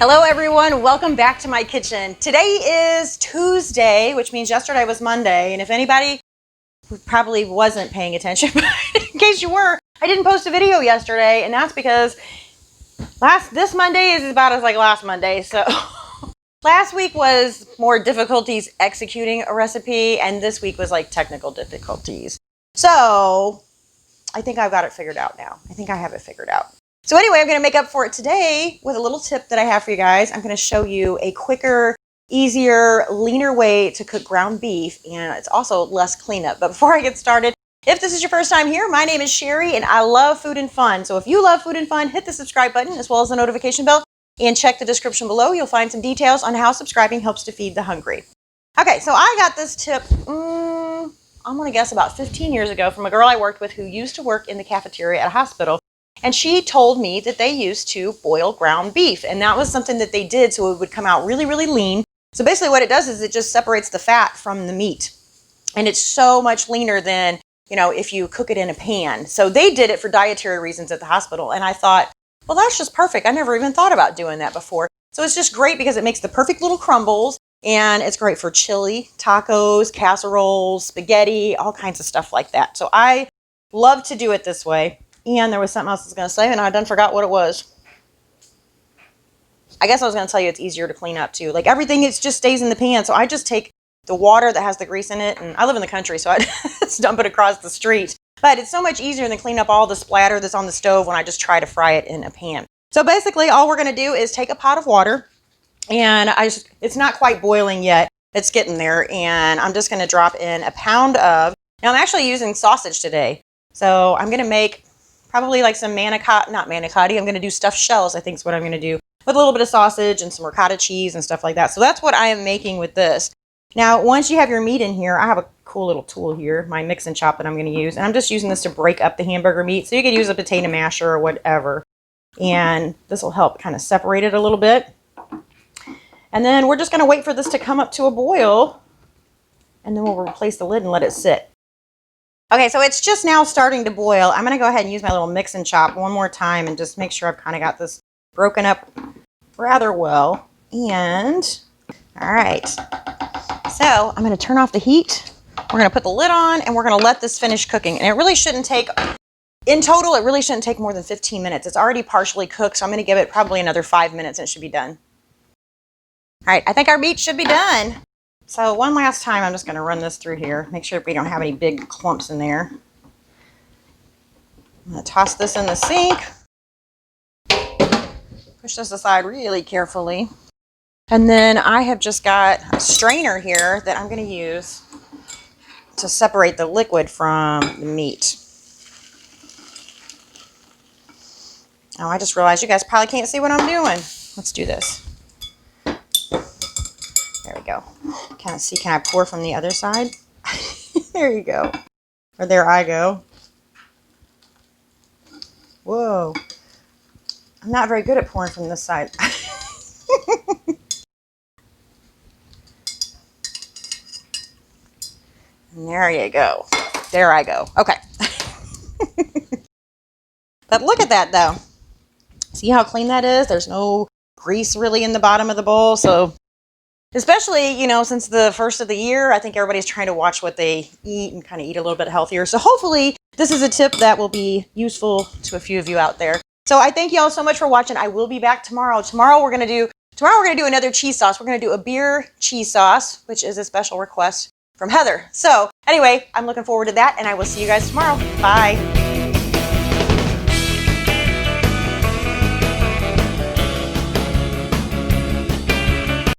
Hello everyone, welcome back to my kitchen. Today is Tuesday, which means yesterday was Monday, and if anybody probably wasn't paying attention, but in case you were, I didn't post a video yesterday, and that's because this Monday is about as like last Monday, so last week was more difficulties executing a recipe, and this week was like technical difficulties. So I think I've got it figured out now. I think I have it figured out. So anyway, I'm going to make up for it today with a little tip that I have for you guys. I'm going to show you a quicker, easier, leaner way to cook ground beef, and it's also less cleanup. But before I get started, if this is your first time here, my name is Sherry, and I love food and fun. So if you love food and fun, hit the subscribe button as well as the notification bell, and check the description below. You'll find some details on how subscribing helps to feed the hungry. Okay, so I got this tip, I'm going to guess about 15 years ago from a girl I worked with who used to work in the cafeteria at a hospital. And she told me that they used to boil ground beef, and that was something that they did so it would come out really, really lean. So basically what it does is it just separates the fat from the meat. And it's so much leaner than, you know, if you cook it in a pan. So they did it for dietary reasons at the hospital. And I thought, well, that's just perfect. I never even thought about doing that before. So it's just great because it makes the perfect little crumbles, and it's great for chili, tacos, casseroles, spaghetti, all kinds of stuff like that. So I love to do it this way. And there was something else I was going to say, and I done forgot what it was. I guess I was going to tell you it's easier to clean up too. Like everything, it just stays in the pan. So I just take the water that has the grease in it, and I live in the country, so I just dump it across the street. But it's so much easier than clean up all the splatter that's on the stove when I just try to fry it in a pan. So basically, all we're going to do is take a pot of water, and it's not quite boiling yet. It's getting there, and I'm just going to drop in a pound of, now I'm actually using sausage today. So I'm going to make probably like some not manicotti. I'm going to do stuffed shells, I think is what I'm going to do, with a little bit of sausage and some ricotta cheese and stuff like that. So that's what I am making with this. Now, once you have your meat in here, I have a cool little tool here, my mix and chop that I'm going to use. And I'm just using this to break up the hamburger meat. So you could use a potato masher or whatever. And this will help kind of separate it a little bit. And then we're just going to wait for this to come up to a boil. And then we'll replace the lid and let it sit. Okay, so it's just now starting to boil. I'm going to go ahead and use my little mix and chop one more time and just make sure I've kind of got this broken up rather well. And, all right. So I'm going to turn off the heat. We're going to put the lid on, and we're going to let this finish cooking. And it really shouldn't take, in total, it really shouldn't take more than 15 minutes. It's already partially cooked, so I'm going to give it probably another 5 minutes and it should be done. All right, I think our meat should be done. So one last time, I'm just going to run this through here. Make sure we don't have any big clumps in there. I'm going to toss this in the sink. Push this aside really carefully. And then I have just got a strainer here that I'm going to use to separate the liquid from the meat. Oh, I just realized you guys probably can't see what I'm doing. Let's do this. There we go. Can I pour from the other side? There you go. Or there I go. Whoa. I'm not very good at pouring from this side. And there you go. There I go. Okay. But look at that though. See how clean that is? There's no grease really in the bottom of the bowl. So especially, you know, since the first of the year, I think everybody's trying to watch what they eat and kind of eat a little bit healthier. So hopefully this is a tip that will be useful to a few of you out there. So I thank you all so much for watching. I will be back tomorrow. Tomorrow we're going to do another cheese sauce. We're going to do a beer cheese sauce, which is a special request from Heather. So anyway, I'm looking forward to that, and I will see you guys tomorrow. Bye.